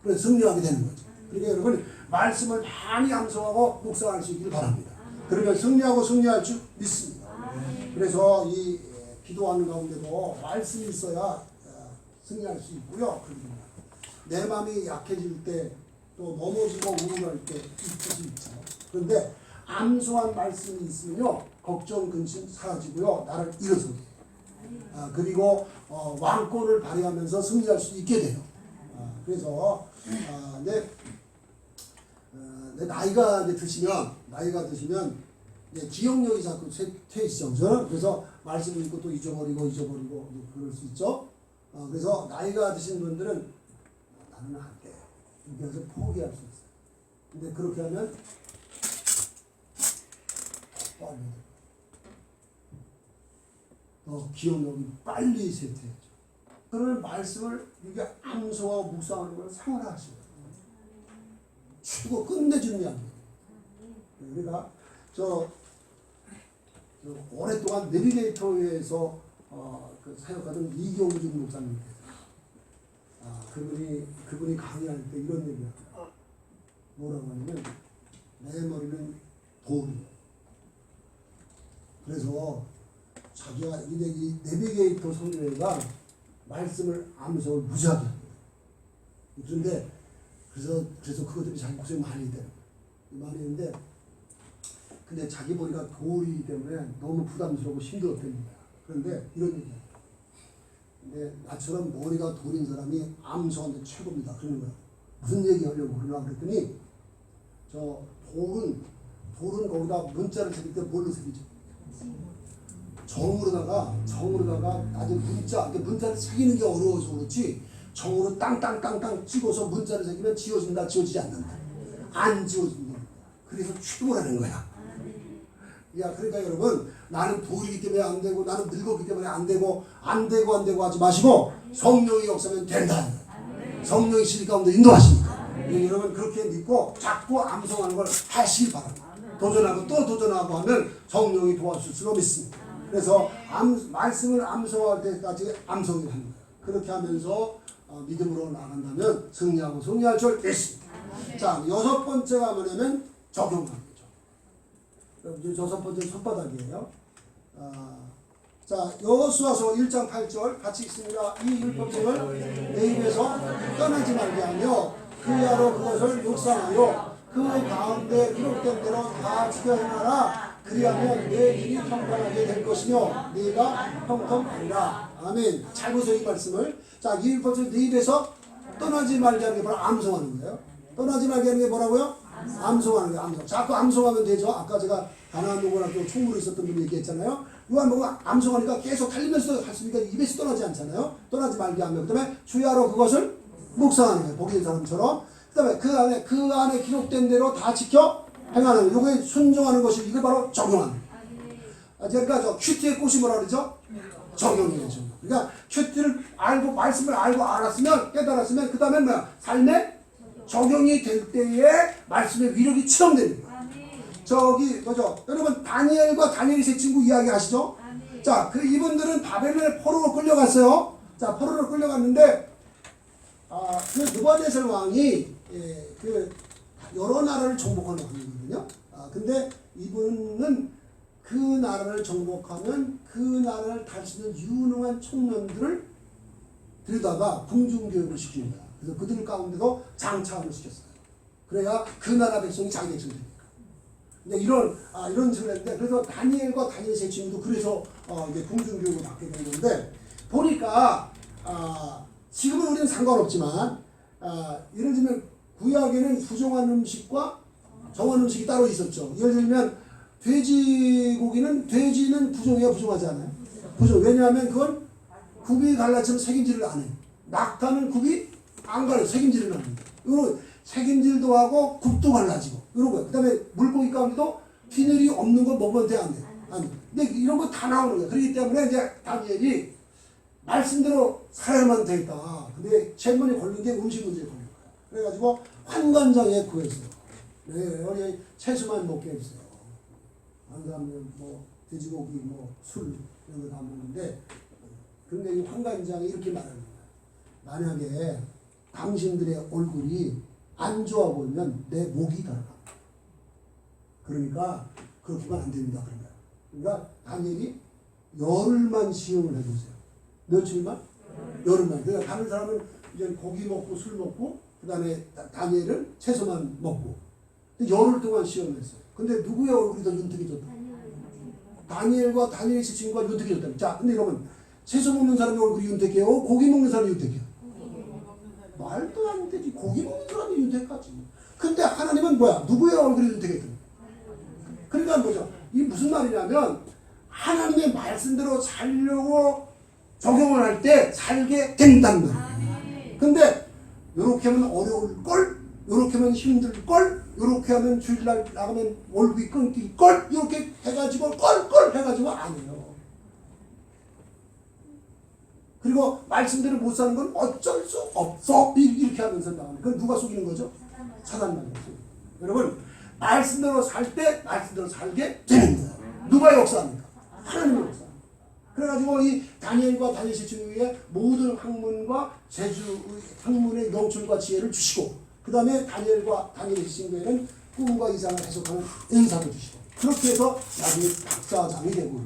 그래서 승리하게 되는 거죠. 그러니까 여러분 말씀을 많이 암송하고 묵상할 수 있기를 바랍니다. 그러면 승리할 줄 믿습니다. 그래서 이 기도하는 가운데도 말씀이 있어야 승리할 수 있고요. 내 마음이 약해질 때 또 넘어지고 우울할 때 있을 수 있죠. 그런데 암송한 말씀이 있으면요 걱정 근심 사라지고요 나를 일어서게 그리고 왕권을 발휘하면서 승리할 수 있게 돼요. 그래서 내 나이가 이제 드시면 이제 기억력이 자꾸 퇴해지죠. 저는 그래서 말씀을 읽고 또 잊어버리고 그럴 수 있죠. 그래서 나이가 드신 분들은 나는 안 돼. 이렇게 해서 포기할 수 있어요. 근데 그렇게 하면 빨리 기억력이 빨리 쇠퇴해져. 그러면 말씀을 이렇게 암송하고 묵상하는 걸 상원하시고 추고 끝내주는 게 아니에요. 그러니까 저 오랫동안 내비게이터에서 사역하던 이경준 목사님께서 그분이 강의할 때 이런 얘기를 합니다. 뭐라고 하냐면 내 머리는 돌이에요. 그래서 자기가 이 내비게이터 성교회가 말씀을 암송을 무지하게 합니다. 그런데 그래서 그것들이 자기 고생 많이 돼요. 많이 했는데 근데 자기 머리가 돌이기 때문에 너무 부담스럽고 힘들었답니다. 그런데 이런 얘기예요. 근데 나처럼 머리가 돌인 사람이 암송하는데 최고입니다. 그러는 거야. 무슨 얘기 하려고 그러나 그랬더니 저 돌은 거기다 문자를 새길 때 뭘로 새기죠? 정으로다가 아주 문자를 새기는 게 어려워서 그렇지 정으로 땅땅땅땅 찍어서 문자를 새기면 지워진다 지워지지 않는다. 안 지워진다. 그래서 최고라는 거야. 그러니까 여러분 나는 돌이기 때문에 안 되고 나는 늙었기 때문에 안 되고 하지 마시고 성령이 역사면 된다. 성령이 실 가운데 인도하십니다. 여러분 그렇게 믿고 자꾸 암송하는 걸 하시기 바랍니다. 도전하고 또 도전하고 하면 성령이 도와줄 수로 믿습니다. 그래서 말씀을 암송할 때까지 암송을 하는 거예요. 그렇게 하면서 믿음으로 나간다면 승리할 줄 믿습니다. 자, 6번째가 뭐냐면 적용하는 거죠. 6번째 손바닥이에요. 자, 여호수아서 1장 8절 같이 읽습니다. 이 율법책을 내 입에서 떠나지 말게 하며 그야로 그것을 묵상하여 그 가운데 기록된 대로 다 지켜 행하라. 그리하면 내 길이 평탄하게 될 것이며 네가 형통하리라. 아멘. 잘 보세요 이 말씀을. 자, 이 율법책을 내 입에서 떠나지 말게 하는 게 바로 암송하는 거예요. 떠나지 말게 하는 게 뭐라고요? 암송하는 거예요. 암송. 자꾸 암송하면 되죠. 아까 제가 가나안농고등학교 총무로 있었던 분이 얘기했잖아요. 요한복음 암송하니까 계속 달리면서 했으니까 입에서 떠나지 않잖아요. 떠나지 말게 하며 그 다음에 주야로 그것을 묵상하는 거예요. 복인 사람처럼. 그 다음에 그 안에 기록된 대로 다 지켜 행하는 거예요. 요게 순종하는 것이 이거 바로 적용하는 거예요. 그러니까 저 큐티의 꽃이 뭐라 그러죠? 적용이에요. 그러니까 큐티를 알고 말씀을 알고 알았으면 깨달았으면 그 다음에 뭐야? 삶에 적용이 될 때에 말씀의 위력이 체험됩니다. 여러분 다니엘과 다니엘이 세 친구 이야기 아시죠? 자, 이분들은 바벨론에 포로로 끌려갔어요. 자, 포로로 끌려갔는데 그 느부갓네살 왕이 여러 나라를 정복하는 왕이거든요. 근데 이분은 그 나라를 정복하면 그 나라를 다닐 수 있는 유능한 청년들을 들여다가 궁중교육을 시킵니다. 그래서 그들 가운데도 장차원을 시켰어요. 그래야 그 나라 백성이 자기 백성이 됩니다. 근데 이런 식으로 했는데, 그래서 다니엘과 다니엘 세 친구도 그래서 이제 궁중교육을 받게 된 건데, 보니까 지금은 우리는 상관없지만 예를 들면 구약에는 부정한 음식과 정한 음식이 따로 있었죠. 예를 들면 돼지는 부정하지 않아요. 부정. 왜냐하면 그건 굽이 갈라치면 책임질을 안 해요. 낙타는 굽이 안 갈라요. 책임질을 안 해요. 이런 책임질도 하고 굽도 갈라지고 이런 거예요. 그 다음에 물고기 가운데도 피늘이 없는 거 먹으면 돼, 안 돼? 아니. 근데 이런 거 다 나오는 거예요. 그렇기 때문에 이제 다니엘이 말씀대로 살아야만 되겠다. 근데 재문이 걸린 게 음식 문제에 걸린 거예요. 그래가지고 환관장에 구했어요. 우리 채소만 먹게 해주세요. 안 그러면 돼지고기, 술 이런 거 다 먹는데, 근데 이 환관장이 이렇게 말하는 거예요. 만약에 당신들의 얼굴이 안 좋아 보이면 내 목이 달아. 그러니까 그렇게만 안 됩니다. 그런 거예요. 그러니까 다니엘이 열흘만 시험을 해보세요. 며칠만? 열흘만. 그러니까 다른 사람은 이제 고기 먹고 술 먹고 그 다음에 다니엘은 채소만 먹고. 열흘 동안 시험을 했어요. 근데 누구의 얼굴이 더 윤택해졌다? 다니엘과 다니엘의 친구가 윤택해졌다. 자, 근데 여러분 채소 먹는 사람의 얼굴이 윤택해요? 고기 먹는 사람이 윤택해요? 말도 안 되지. 고기 먹는 사람이 윤택하지. 근데 하나님은 뭐야? 누구의 얼굴이 윤택했든. 그러니까 뭐죠? 이게 무슨 말이냐면 하나님의 말씀대로 살려고 적용을 할 때 살게 된단 말이에요. 근데 요렇게 하면 어려울걸? 요렇게 하면 힘들걸? 요렇게 하면 주일날 나가면 월급이 끊길걸? 요렇게 해가지고 껄껄 해가지고 안 해요. 그리고 말씀대로 못 사는 건 어쩔 수 없어. 이렇게 하면서 나가는. 그건 누가 속이는 거죠? 사단만 속이는. 여러분 말씀대로 살 때 말씀대로 살게 되는 거예요. 누가 역사합니까? 하나님의 역사. 그래가지고 이 다니엘과 다니엘 중에 모든 학문과 제주 학문의 명철과 지혜를 주시고 그 다음에 다니엘과 다니엘 친구에는 꿈과 이상을 해석하는 은사를 주시고 그렇게 해서 나중에 박사장이 되고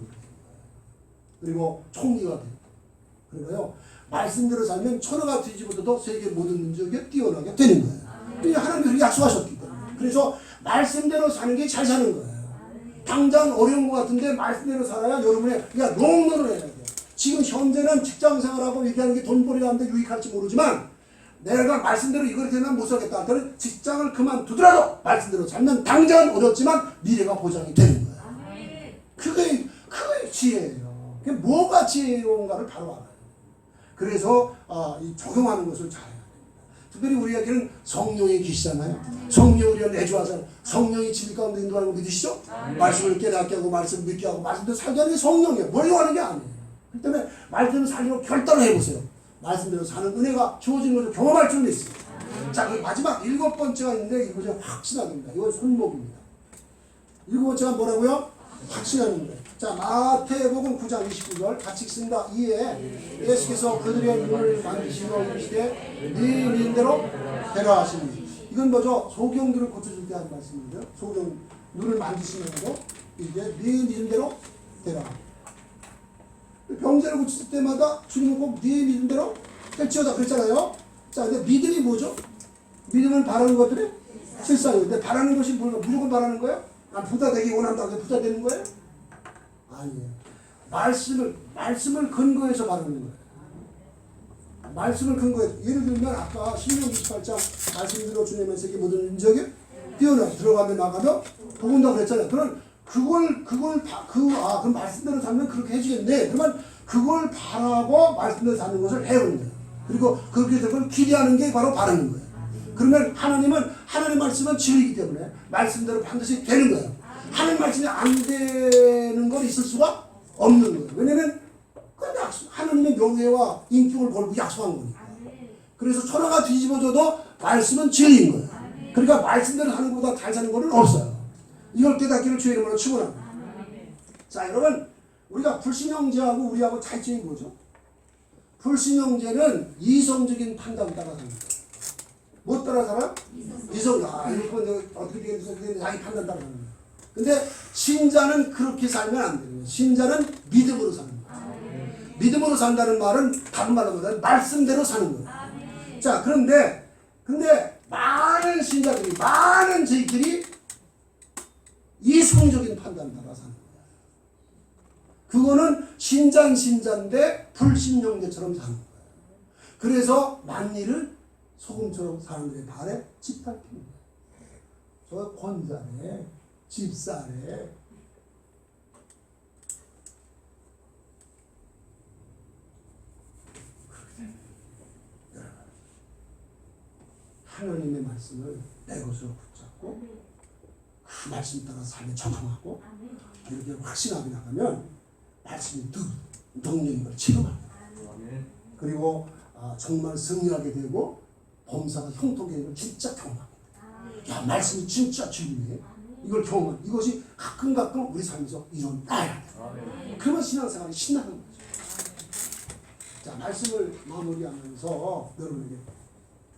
그리고 총리가 되고 그러고요. 말씀대로 살면 천하가 뒤집어도 세계 모든 민족에 뛰어나게 되는 거예요. 하나님께서 약속하셨기 때문에. 그래서 말씀대로 사는 게 잘 사는 거예요. 당장 어려운 것 같은데 말씀대로 살아야 여러분의 롱런을 해야 돼요. 지금 현재는 직장 생활하고 얘기하는 게 돈벌이가 하는데 유익할지 모르지만 내가 말씀대로 이걸 되면 못 살겠다. 그러면 직장을 그만두더라도 말씀대로 살면 당장은 어렵지만 미래가 보장이 되는 거예요. 그게 지혜예요. 그게 뭐가 지혜로운가를 바로 알아요. 그래서 이 적용하는 것을 잘해야 됩니다. 특별히 우리에게는 성령이 계시잖아요. 성령이 우리가 내주하잖아요. 성령이 진리 가운데 인도하는 거 믿으시죠? 말씀을 깨닫게 하고 말씀 믿게 하고 말씀대로 살게 하는 게 성령이에요. 뭘로 하는 게 아니에요. 그렇기 때문에 말씀대로 살려고 결단을 해보세요. 말씀대로 사는 은혜가 주어지는 것을 경험할 줄 믿습니다. 자, 그 마지막 7번째가 있는데 이거 좀 확신합니다. 이건 손목입니다. 7번째가 뭐라고요? 확신하는 거예요. 자, 마태복음 9장 29절 같이 읽습니다. 이에 예수께서 그들의 눈을 만지시며 이르시되 네 믿음대로 되라 하시니 이건 뭐죠? 소경들을 고쳐줄 때 하는 말씀인데요. 소경 눈을 만지시면서 이제 네 믿음대로 되라. 병자를 고칠 때마다 주님은 꼭 네 믿음대로 될지어다 그랬잖아요. 자, 근데 믿음이 뭐죠? 믿음은 바라는 것들이 실상이에요. 근데 바라는 것이 뭘까? 무조건 바라는 거예요? 부자 되기 원한다고 해서 부자 되는 거예요? 아니에요. 말씀을 근거해서 바라는 거예요. 말씀을 근거해서. 예를 들면 아까 신명 28장 말씀대로 주님의 세계 모든 인적에 뛰어나 들어가면 나가면 복음다 그랬잖아요. 그럼 그럼 말씀대로 살면 그렇게 해주겠네. 그러면 그걸 바라고 말씀대로 사는 것을 해오는 거예요. 그리고 그렇게 되면 기대하는 게 바로 바라는 거예요. 그러면 하나님 말씀은 진리이기 때문에 말씀대로 반드시 되는 거예요. 하나님 말씀이 안 되는 건 있을 수가 없는 거예요. 왜냐면 하나님의 명예와 인격을 걸고 약속한 거니까. 그래서 천하가 뒤집어져도 말씀은 진리인 거예요. 그러니까 말씀대로 사는 것보다 잘 사는 것은 없어요. 이걸 깨닫기를 주의 이름으로 축원합니다. 자, 여러분 우리가 불신형제하고 우리하고 차이점이 뭐죠? 불신형제는 이성적인 판단 따라 사는 거예요. 뭐 따라 살아? 이성. 이거 내가 어떻게 되겠는지 자기 판단 따라 사는 거예요. 근데 신자는 그렇게 살면 안 돼요. 신자는 믿음으로 사는 거예요. 믿음으로 산다는 말은 다른 말로 보면 말씀대로 사는 거예요. 자, 근데 많은 신자들이 많은 저희들이 이성적인 판단 따라 사는 거예요. 그거는 신자인데 불신형제처럼 사는 거예요. 그래서 만일을 소금처럼 사람들의 발에 짓밟히는 거예요. 저 권자네, 집사네. 하나님의 말씀을 내 것으로 붙잡고 그 말씀 따라 삶에 적응하고 이렇게 확신하게 나가면 말씀이 능력을 체험합니다. 그리고 정말 승리하게 되고 범사가 형통되는 걸 진짜 경험합니다. 야, 말씀이 진짜 진리네. 이걸 경험한 이것이 가끔 우리 삶에서 일어나야 돼요. 그러면 신앙생활이 신나는 거죠. 자, 말씀을 마무리하면서 여러분에게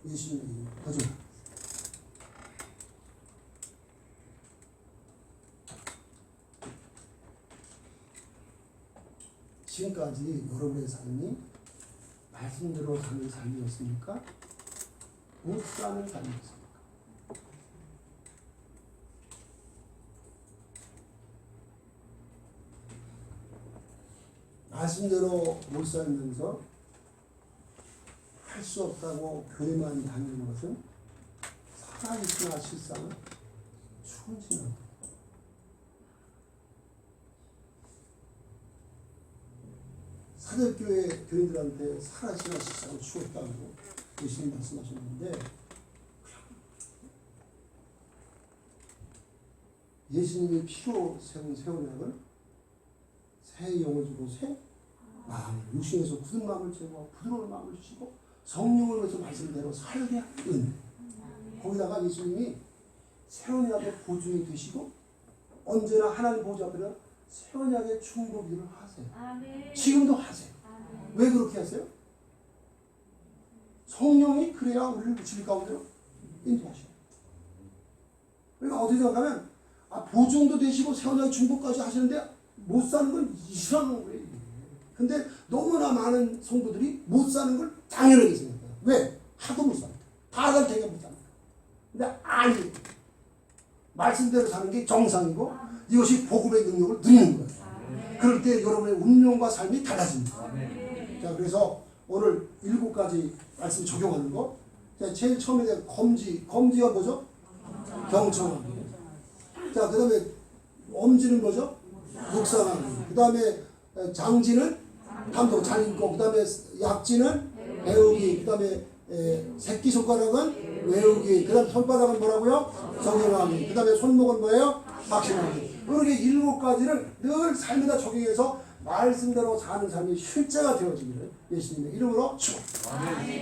예수님의 거듭. 지금까지 여러분의 삶이 말씀대로 사는 삶이었습니까? 못 사는 삶이었습니까? 말씀대로 못 살면서 할 수 없다고 교회만 다니는 것은 살아있으나 실상은 추워지는 거예요. 사적교회 교인들한테 살아있으나 실상은 추웠다고 예수님 말씀하셨는데, 예수님이 피로 세운 세원약을 새 영을 주고 새 마음을, 육신에서 굳은 마음을 제거하고 부드러운 마음을 주시고 성령을 위해서 말씀대로 살게 하는, 거기다가 예수님이 세원약의 보증이 되시고 언제나 하나님 보좌 앞에는 세원약의 충고기를 하세요. 지금도 하세요. 왜 그렇게 하세요? 성령이 그래야 우리를 진리 가운데로 인도하셔요. 그러니까 어디 생각하면 보증도 되시고 세원약의 충고까지 하시는데 못 사는 건 이상한 거예요. 근데 너무나 많은 성도들이 못 사는 걸 당연하게 생각해요. 왜? 하도 못 사니까. 다 살 테니까 못 사니까. 근데 아니, 말씀대로 사는 게 정상이고 이것이 복음의 능력을 누리는 거예요. 그럴 때 여러분의 운명과 삶이 달라집니다. 자, 그래서 오늘 7가지 말씀 적용하는 거. 자, 제일 처음에 대한 검지가 뭐죠? 경청하기. 자, 그 다음에 엄지는 뭐죠? 묵상하기. 그 다음에 장지는 감독 잘 읽고, 그 다음에 약지는 배우기, 그 다음에 새끼손가락은 외우기, 그 다음에 손바닥은 뭐라고요? 적용하기, 그 다음에 손목은 뭐예요? 확신하기. 이렇게 7가지를 늘 삶에다 적용해서 말씀대로 사는 삶이 실제가 되어지기를 예수님의 이름으로 축원합니다.